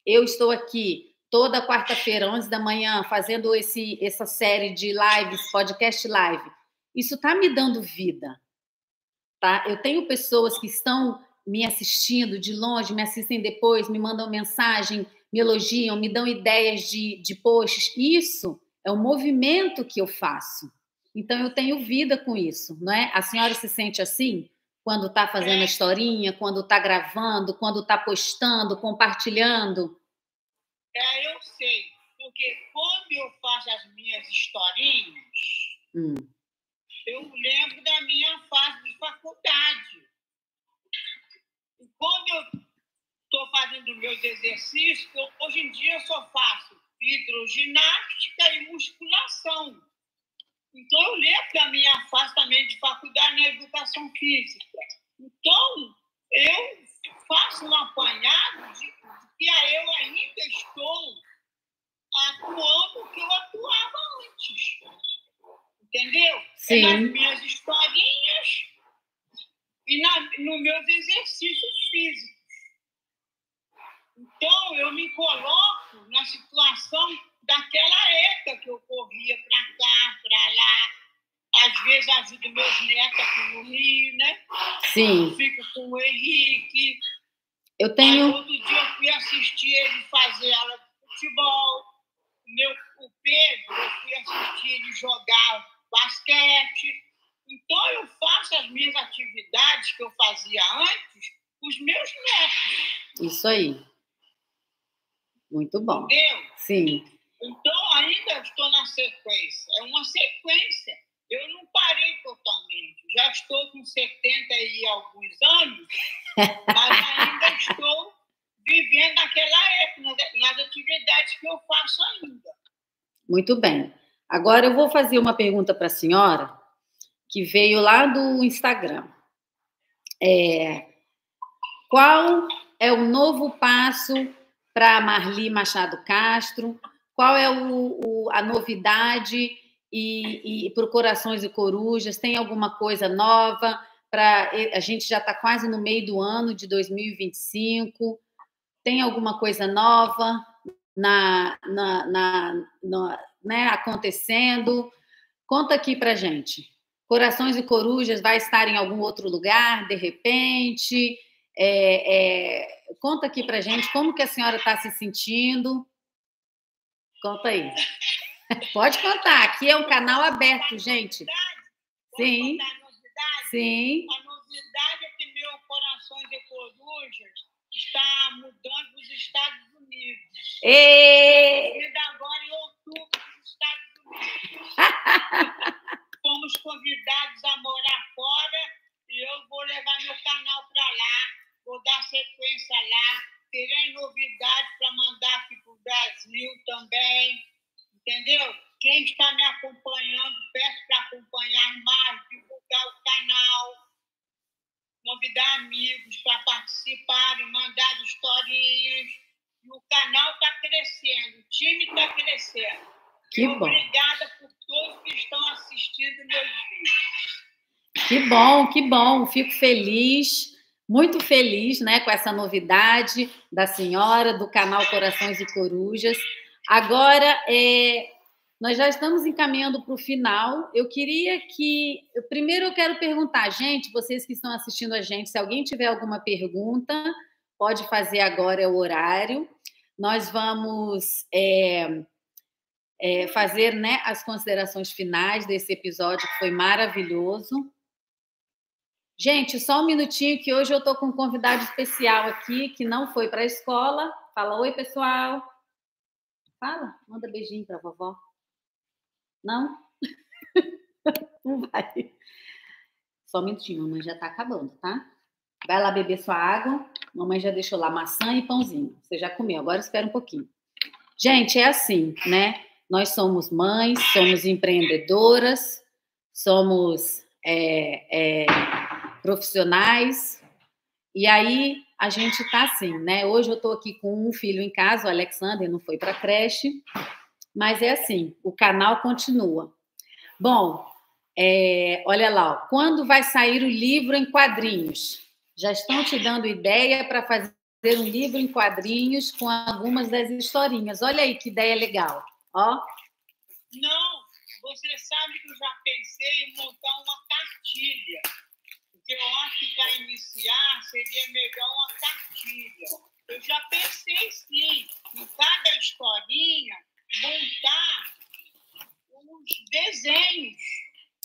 eu estou aqui toda quarta-feira, 11 da manhã, fazendo essa série de lives, podcast live. Isso está me dando vida, tá? Eu tenho pessoas que estão me assistindo de longe, me assistem depois, me mandam mensagem, me elogiam, me dão ideias de posts. Isso é o movimento que eu faço. Então, eu tenho vida com isso, não é? A senhora se sente assim? Quando está fazendo a historinha, quando está gravando, quando está postando, compartilhando? Eu sei, porque quando eu faço as minhas historinhas, eu lembro da minha fase de faculdade. E quando eu estou fazendo meus exercícios, hoje em dia eu só faço hidroginástica e musculação. Então, eu lembro da minha fase também de faculdade na educação física. Então, eu faço um apanhado de que eu ainda estou atuando o que eu atuava antes. Entendeu? Sim. Nas minhas historinhas e nos meus exercícios físicos. Então, eu me coloco na situação daquela época que eu corria para cá, para lá. Às vezes ajudo meus netos aqui no Rio, né? Sim. Fico com o Henrique. Eu tenho... Aí, outro dia eu fui assistir ele fazer aula de futebol. O Pedro, eu fui assistir ele jogar basquete. Então, eu faço as minhas atividades que eu fazia antes com os meus netos. Isso aí. Muito bom. Entendeu? Sim. Então, ainda estou na sequência. É uma sequência. Eu não parei totalmente. Já estou com 70 e alguns anos, mas ainda estou vivendo naquela época, nas atividades que eu faço ainda. Muito bem. Agora eu vou fazer uma pergunta para a senhora, que veio lá do Instagram. Qual é o novo passo para Marli Machado Castro? Qual é a novidade e para o Corações e Corujas? Tem alguma coisa nova? A gente já está quase no meio do ano de 2025. Tem alguma coisa nova né, acontecendo? Conta aqui para gente. Corações e Corujas vai estar em algum outro lugar, de repente? Conta aqui para gente como que a senhora está se sentindo. Conta aí. Pode contar. Aqui é um canal aberto, gente. Sim. Sim. A novidade é que meu Corações e Corujas está mudando para os Estados Unidos. E agora em outubro nos Estados Unidos. Fomos convidados a morar fora e eu vou levar meu canal para lá, vou dar sequência lá, terei novidades para mandar aqui para o Brasil também, entendeu? Quem está me acompanhando, peço para acompanhar mais, divulgar o canal, convidar amigos para participarem, mandar historinhas. E o canal está crescendo, o time está crescendo. Que bom. Obrigada por todos que estão assistindo meus vídeos. Que bom. Fico feliz, muito feliz, né, com essa novidade da senhora, do canal Corações e Corujas. Agora, nós já estamos encaminhando para o final. Primeiro eu quero perguntar, gente, vocês que estão assistindo a gente, se alguém tiver alguma pergunta, pode fazer agora, é o horário. Nós vamos fazer, né, as considerações finais desse episódio, que foi maravilhoso. Gente, só um minutinho, que hoje eu estou com um convidado especial aqui, que não foi para a escola. Fala, oi, pessoal. Fala, manda beijinho para a vovó. Não? Não vai. Só um minutinho, mamãe já está acabando, tá? Vai lá beber sua água. Mamãe já deixou lá maçã e pãozinho. Você já comeu, agora espera um pouquinho. Gente, é assim, né? Nós somos mães, somos empreendedoras, somos profissionais, e aí a gente tá assim, né? Hoje eu tô aqui com um filho em casa, o Alexander não foi para creche, mas é assim, o canal continua. Bom, olha lá, ó, quando vai sair o livro em quadrinhos? Já estão te dando ideia para fazer um livro em quadrinhos com algumas das historinhas. Olha aí que ideia legal, ó. Não, você sabe que eu já pensei em montar uma cartilha, porque eu acho que para iniciar seria melhor uma cartilha. Eu já pensei sim, em cada historinha montar os desenhos.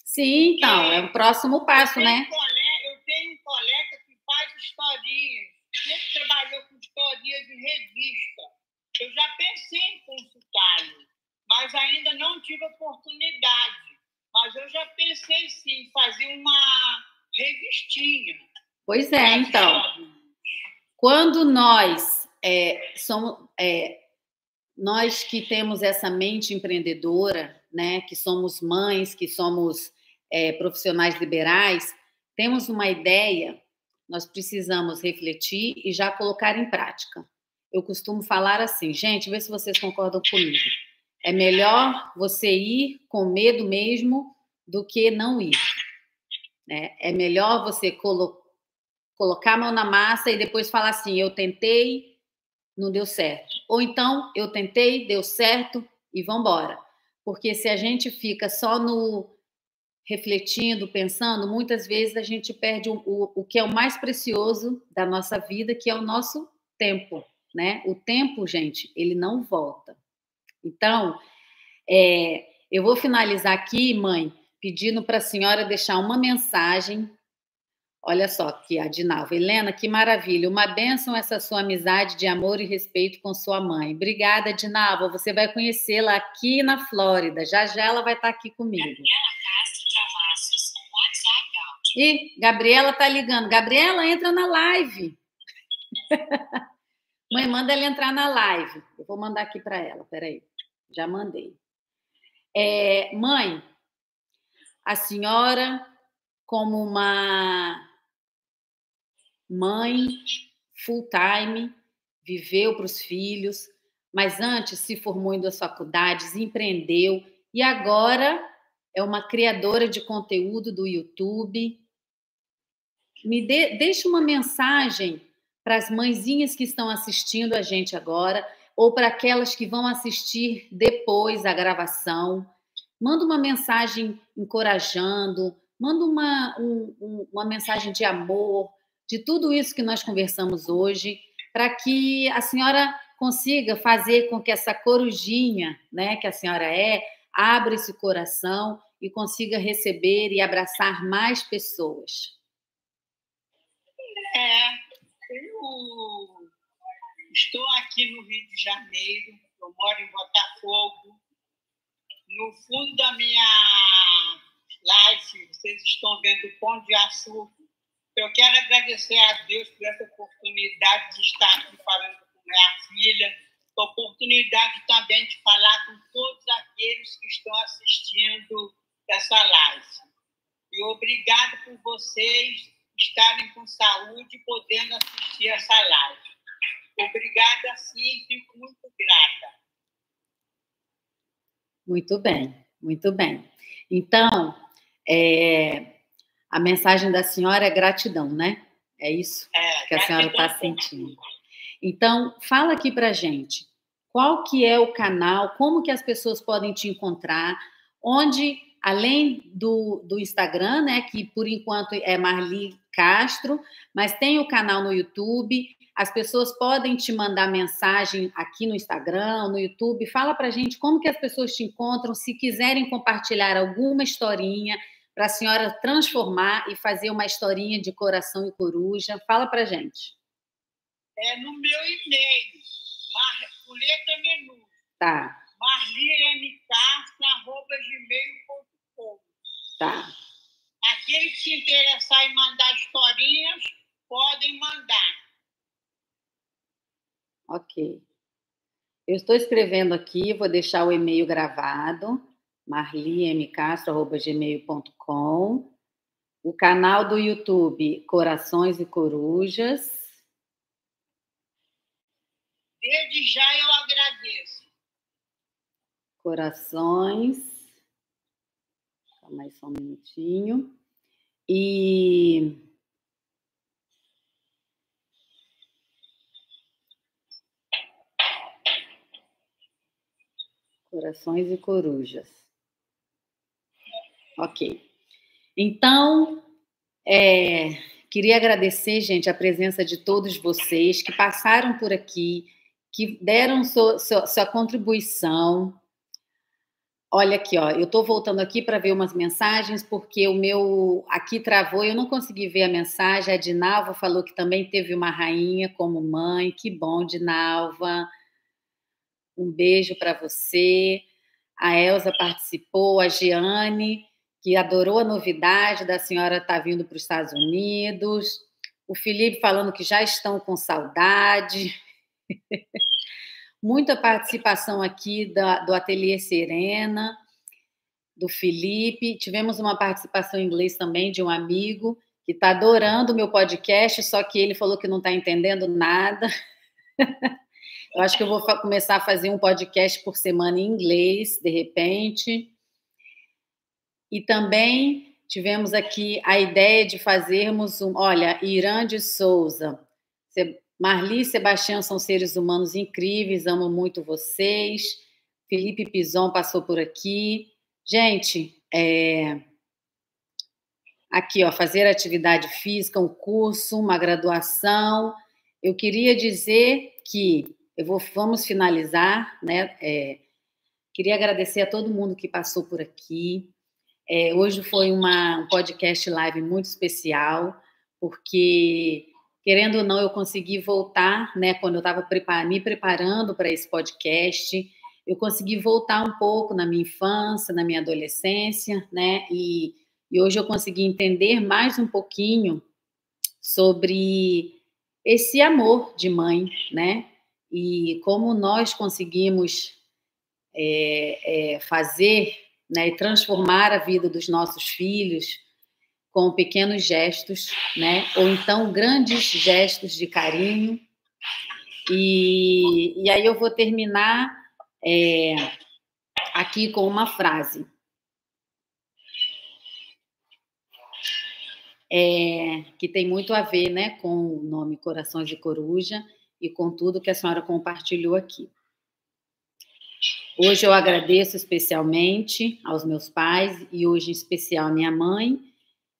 Sim, então, é o próximo passo, né? Eu tenho um colega que faz historinhas, sempre trabalhou com historias de revista. Eu já pensei em consultá-lo, mas ainda não tive oportunidade. Mas eu já pensei, sim, em fazer uma revistinha. Pois é, então. Quando nós somos... nós que temos essa mente empreendedora, né, que somos mães, que somos profissionais liberais, temos uma ideia, nós precisamos refletir e já colocar em prática. Eu costumo falar assim, gente, vê se vocês concordam comigo. É melhor você ir com medo mesmo do que não ir, né? É melhor você colocar a mão na massa e depois falar assim, eu tentei, não deu certo. Ou então, eu tentei, deu certo e vamos embora. Porque se a gente fica só no refletindo, pensando, muitas vezes a gente perde o que é o mais precioso da nossa vida, que é o nosso tempo, né? O tempo, gente, ele não volta. Então, eu vou finalizar aqui, mãe, pedindo para a senhora deixar uma mensagem. Olha só aqui, a Dinalva. Helena, que maravilha. Uma bênção essa sua amizade de amor e respeito com sua mãe. Obrigada, Dinalva. Você vai conhecê-la aqui na Flórida. Já já ela vai estar aqui comigo. E Gabriela tá ligando. Gabriela, entra na live. Mãe, manda ela entrar na live. Eu vou mandar aqui para ela. Peraí. Já mandei. Mãe, a senhora, como uma mãe full time, viveu para os filhos, mas antes se formou em 2 faculdades, empreendeu e agora é uma criadora de conteúdo do YouTube. Deixa uma mensagem para as mãezinhas que estão assistindo a gente agora ou para aquelas que vão assistir depois a gravação. Manda uma mensagem encorajando, manda uma mensagem de amor, de tudo isso que nós conversamos hoje, para que a senhora consiga fazer com que essa corujinha, né, que a senhora abra esse coração e consiga receber e abraçar mais pessoas. Eu estou aqui no Rio de Janeiro, eu moro em Botafogo. No fundo da minha live, vocês estão vendo o Pão de Açúcar. Eu quero agradecer a Deus por essa oportunidade de estar aqui falando com minha filha, a oportunidade também de falar com todos aqueles que estão assistindo essa live. E obrigado por vocês estarem com saúde e podendo assistir essa live. Obrigada, sim, fico muito grata. Muito bem, muito bem. Então, a mensagem da senhora é gratidão, né? É isso que a senhora está sentindo. Então, fala aqui pra gente, qual que é o canal, como que as pessoas podem te encontrar, onde, além do Instagram, né, que por enquanto é Marli Castro, mas tem o canal no YouTube, as pessoas podem te mandar mensagem aqui no Instagram, no YouTube, fala pra gente como que as pessoas te encontram, se quiserem compartilhar alguma historinha, para a senhora transformar e fazer uma historinha de coração e coruja. Fala para gente. No meu e-mail, com letra minúscula. Tá. marlimcastro@gmail.com. Tá. Aqueles que se interessar em mandar historinhas, podem mandar. Ok. Eu estou escrevendo aqui, vou deixar o e-mail gravado. marlimcastro@gmail.com. O canal do YouTube Corações e Corujas. Desde já eu agradeço. Corações. Calma aí só um minutinho. E Corações e Corujas. Ok. Então, queria agradecer, gente, a presença de todos vocês que passaram por aqui, que deram sua contribuição. Olha aqui, ó, eu estou voltando aqui para ver umas mensagens, porque o meu aqui travou, eu não consegui ver a mensagem. A Dinalva falou que também teve uma rainha como mãe. Que bom, Dinalva. Um beijo para você. A Elza participou, a Giane, que adorou a novidade da senhora estar vindo para os Estados Unidos. O Felipe falando que já estão com saudade. Muita participação aqui do Ateliê Serena, do Felipe. Tivemos uma participação em inglês também de um amigo que está adorando o meu podcast, só que ele falou que não está entendendo nada. Eu acho que eu vou começar a fazer um podcast por semana em inglês, de repente. E também tivemos aqui a ideia de fazermos olha, Irã de Souza, Marli e Sebastião são seres humanos incríveis, amo muito vocês. Felipe Pison passou por aqui. Gente, aqui, ó, fazer atividade física, um curso, uma graduação. Eu queria dizer que vamos finalizar, né? Queria agradecer a todo mundo que passou por aqui. Hoje foi um podcast live muito especial, porque, querendo ou não, eu consegui voltar, né? Quando eu estava me preparando para esse podcast, eu consegui voltar um pouco na minha infância, na minha adolescência, né? E hoje eu consegui entender mais um pouquinho sobre esse amor de mãe, né? E como nós conseguimos fazer, né, e transformar a vida dos nossos filhos com pequenos gestos, né? Ou então grandes gestos de carinho. E aí eu vou terminar aqui com uma frase. Que tem muito a ver, né, com o nome Corações de Coruja e com tudo que a senhora compartilhou aqui. Hoje eu agradeço especialmente aos meus pais e hoje em especial a minha mãe,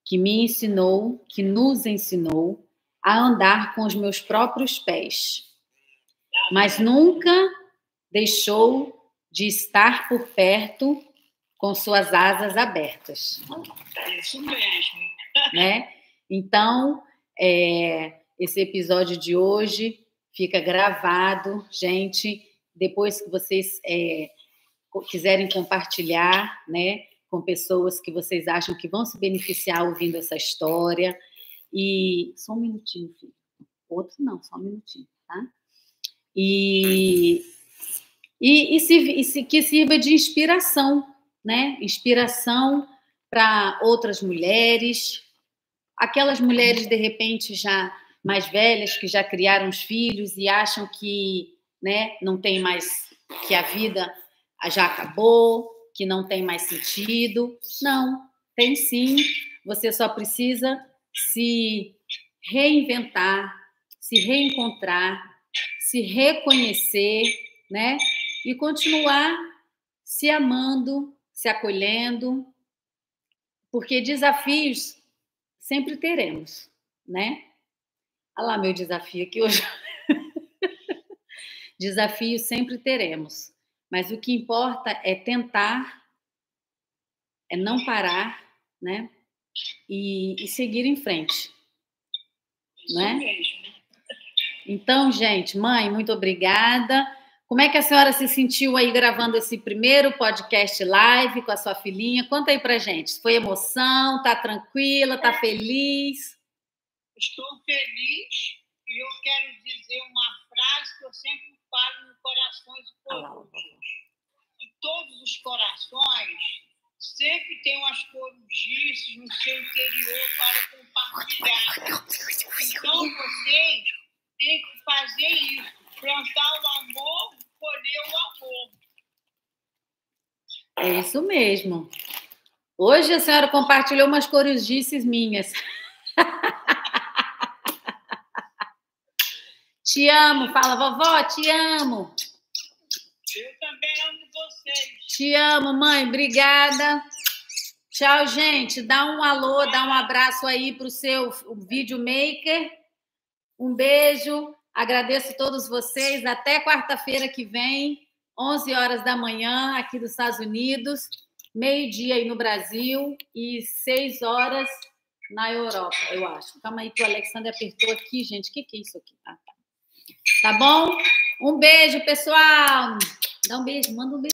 que me ensinou, que nos ensinou a andar com os meus próprios pés, mas nunca deixou de estar por perto com suas asas abertas. Isso mesmo. Né? Então, esse episódio de hoje fica gravado, gente. Depois que vocês quiserem compartilhar, né, com pessoas que vocês acham que vão se beneficiar ouvindo essa história. E só um minutinho, filho. Outro não, só um minutinho, tá? Que sirva de inspiração, né? Inspiração para outras mulheres, aquelas mulheres, de repente, já mais velhas, que já criaram os filhos e acham que, né, não tem mais, que a vida já acabou, que não tem mais sentido. Não, tem sim. Você só precisa se reinventar, se reencontrar, se reconhecer, né? E continuar se amando, se acolhendo, porque desafios sempre teremos, né? Olha lá meu desafio aqui hoje. Desafios sempre teremos, mas o que importa é tentar, é não parar, né? E seguir em frente, não é? Então, gente, mãe, muito obrigada. Como é que a senhora se sentiu aí gravando esse primeiro podcast live com a sua filhinha? Conta aí pra gente. Foi emoção? Tá tranquila? Tá feliz? Estou feliz e eu quero dizer uma frase que eu sempre falo no Corações de Coruja. Em todos os corações sempre tem umas corujices no seu interior para compartilhar. Então vocês têm que fazer isso, plantar o amor, colher o amor. É isso mesmo. Hoje a senhora compartilhou umas corujices minhas. Te amo, fala, vovó, te amo. Eu também amo vocês. Te amo, mãe, obrigada. Tchau, gente. Dá um alô, dá um abraço aí para o seu videomaker. Um beijo. Agradeço a todos vocês. Até quarta-feira que vem, 11 horas da manhã, aqui dos Estados Unidos. Meio-dia aí no Brasil e 6 horas na Europa, eu acho. Calma aí que o Alexandre apertou aqui, gente. O que é isso aqui? Tá bom? Um beijo, pessoal. Dá um beijo, manda um beijo.